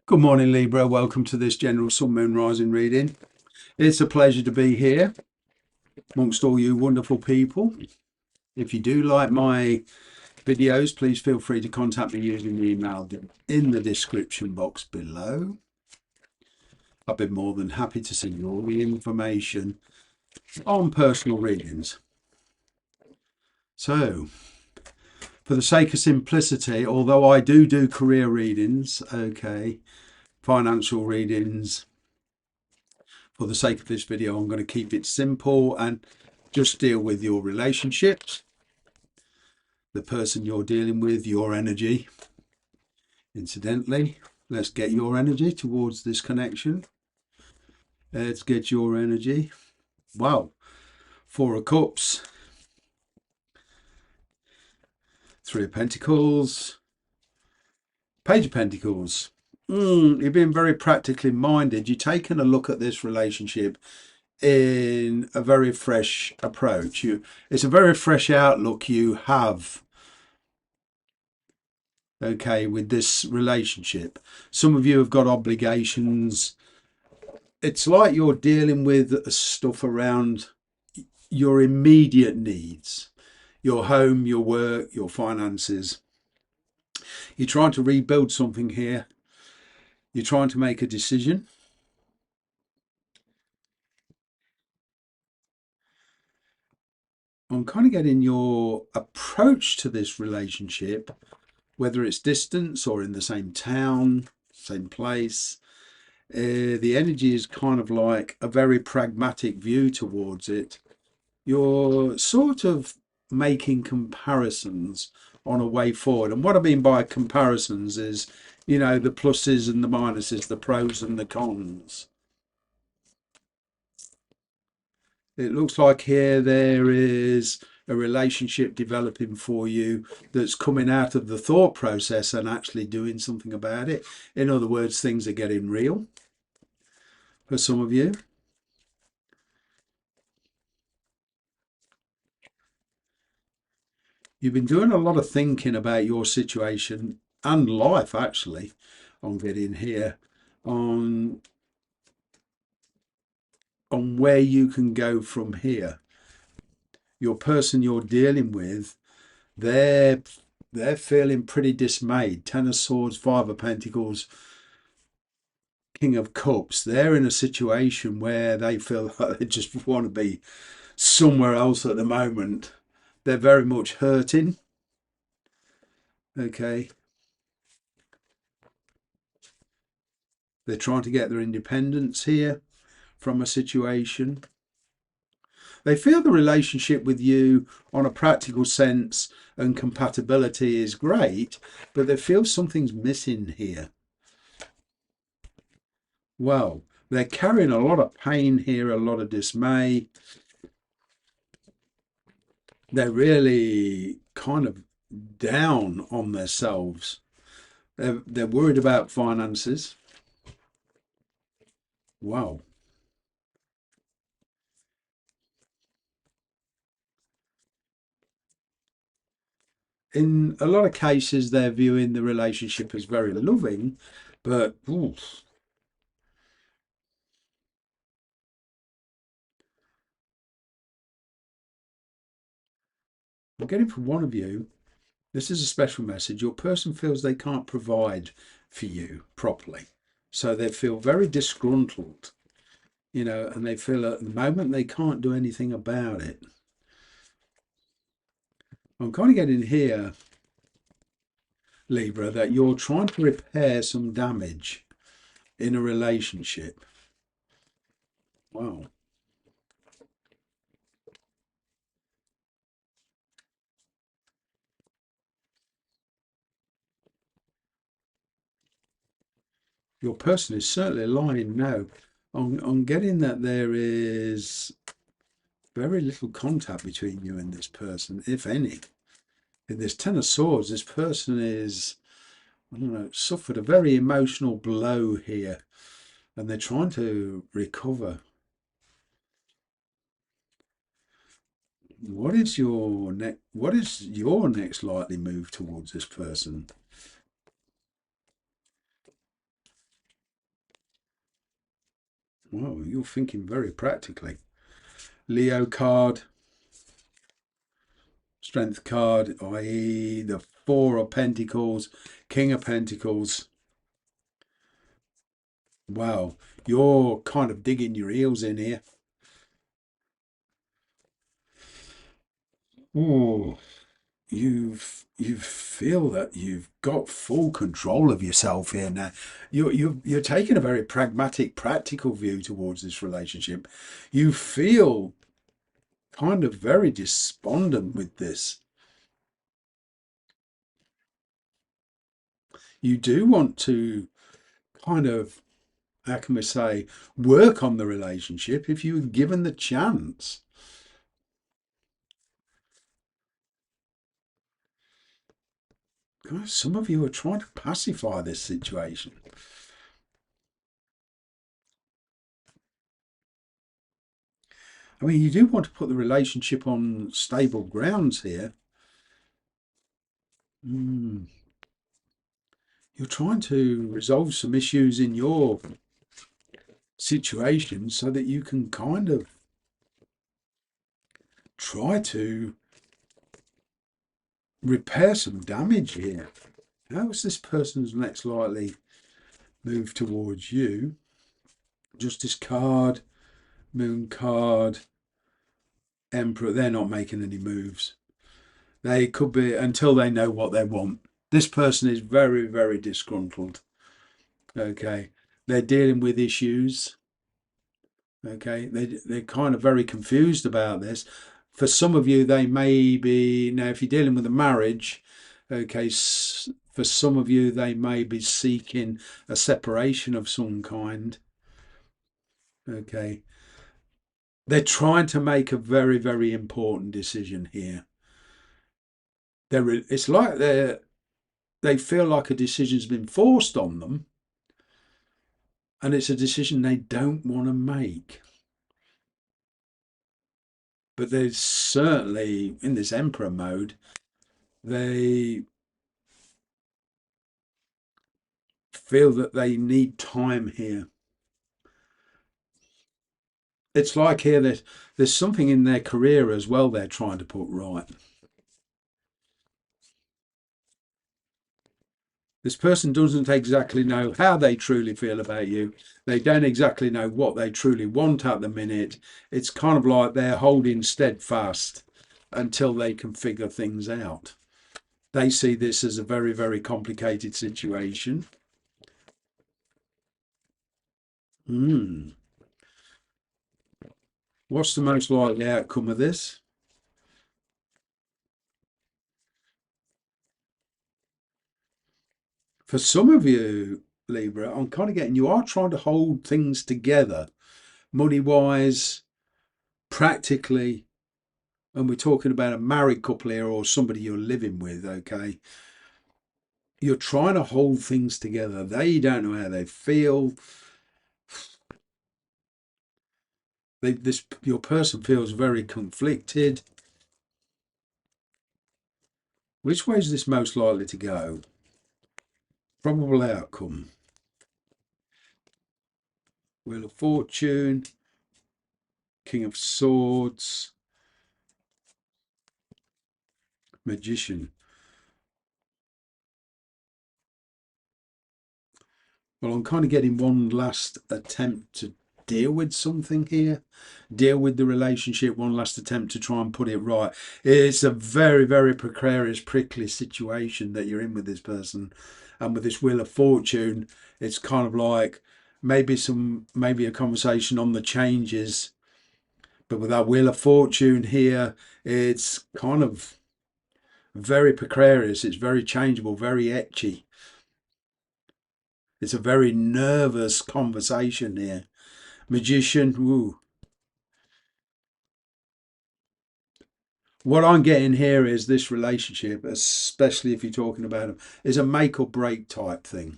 Good morning, Libra. Welcome to this general sun, moon, rising reading. It's a pleasure to be here amongst all you wonderful people. If you do like my videos, please feel free to contact me using the email in the description box below. I've been more than happy to send you all the information on personal readings. So, for the sake of simplicity, although I do career readings, financial readings, for the sake of this video, I'm going to keep it simple and just deal with your relationships, the person you're dealing with, your energy. Incidentally, let's get your energy towards this connection. Let's get your energy. Wow. Four of Cups, Three of Pentacles, Page of Pentacles. You've been very practically minded. You've taken a look at this relationship in a very fresh approach. It's a very fresh outlook you have, with this relationship. Some of you have got obligations. It's like you're dealing with stuff around your immediate needs, your home, your work, your finances. You're trying to rebuild something here. You're trying to make a decision. I'm kind of getting your approach to this relationship, whether it's distance or in the same town, same place. The energy is kind of like a very pragmatic view towards it. You're sort of making comparisons on a way forward. And what I mean by comparisons is, the pluses and the minuses, the pros and the cons. It looks like here there is a relationship developing for you that's coming out of the thought process and actually doing something about it. In other words, things are getting real for some of you. You've been doing a lot of thinking about your situation and life, actually, on getting here, on where you can go from here. Your person you're dealing with, they're feeling pretty dismayed. Ten of Swords, Five of Pentacles, King of Cups. They're in a situation where they feel like they just want to be somewhere else at the moment. They're very much hurting. Okay. They're trying to get their independence here from a situation. They feel the relationship with you on a practical sense and compatibility is great, but they feel something's missing here. Well, they're carrying a lot of pain here, a lot of dismay. They're really kind of down on themselves. They're worried about finances. Wow. In a lot of cases, they're viewing the relationship as very loving, but I'm getting from one of you, this is a special message. Your person feels they can't provide for you properly. So they feel very disgruntled, and they feel at the moment they can't do anything about it. I'm kind of getting here, Libra, that you're trying to repair some damage in a relationship. Wow. Your person is certainly lying now. I'm getting that there is very little contact between you and this person, if any. In this Ten of Swords, this person is, I don't know, suffered a very emotional blow here, and they're trying to recover. What is your next likely move towards this person? Well, you're thinking very practically. Leo card, Strength card, i.e. the Four of Pentacles, King of Pentacles. Wow, you're kind of digging your heels in here. Oh, you feel that you've got full control of yourself here now. You're taking a very pragmatic, practical view towards this relationship. You feel kind of very despondent with this. You do want to kind of, how can we say, work on the relationship if you were given the chance. Guys, some of you are trying to pacify this situation. I mean, you do want to put the relationship on stable grounds here. You're trying to resolve some issues in your situation so that you can kind of try to repair some damage here. How is this person's next likely move towards you? Justice card, Moon card, Emperor. They're not making any moves. They could be until they know what they want. This person is very, very disgruntled. Okay. They're dealing with issues. Okay. They're kind of very confused about this. For some of you, they may be, now if you're dealing with a marriage, okay, for some of you, they may be seeking a separation of some kind. Okay. They're trying to make a very, very important decision here. It's like they feel like a decision's been forced on them, and it's a decision they don't want to make. But there's certainly, in this Emperor mode, they feel that they need time here. It's like here there's something in their career as well they're trying to put right. This person doesn't exactly know how they truly feel about you. They don't exactly know what they truly want at the minute. It's kind of like they're holding steadfast until they can figure things out. They see this as a very, very complicated situation. What's the most likely outcome of this? For some of you, Libra, I'm kind of getting you are trying to hold things together, money wise, practically. And we're talking about a married couple here or somebody you're living with, okay? You're trying to hold things together. They don't know how they feel. Your person feels very conflicted. Which way is this most likely to go? Probable outcome. Wheel of Fortune, King of Swords, Magician. Well, I'm kind of getting one last attempt to deal with something here, deal with the relationship, one last attempt to try and put it right. It's a very, very precarious, prickly situation that you're in with this person. And with this Wheel of Fortune, it's kind of like maybe a conversation on the changes. But with that Wheel of Fortune here, it's kind of very precarious. It's very changeable, very etchy. It's a very nervous conversation here. Magician, ooh. What I'm getting here is this relationship, especially if you're talking about them, is a make or break type thing.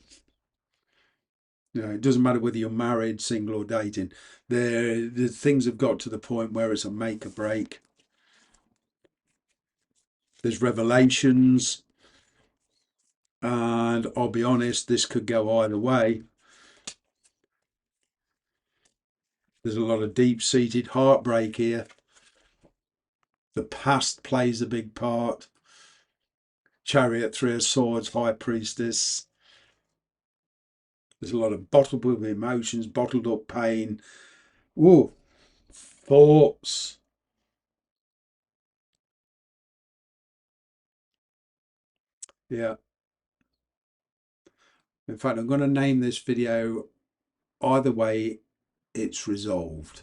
You know, it doesn't matter whether you're married, single, or dating. The things have got to the point where it's a make or break. There's revelations, and I'll be honest, this could go either way. There's a lot of deep-seated heartbreak here. The past plays a big part. Chariot, Three of Swords, High Priestess. There's a lot of bottled up emotions, bottled up pain. Ooh, thoughts. Yeah. In fact, I'm going to name this video Either Way, It's Resolved.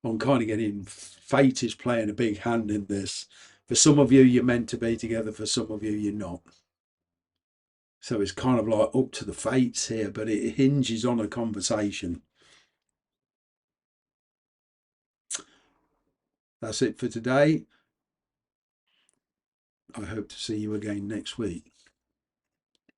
I'm kind of getting fate is playing a big hand in this. For some of you, you're meant to be together. For some of you, you're not. So it's kind of like up to the fates here, but it hinges on a conversation. That's it for today. I hope to see you again next week.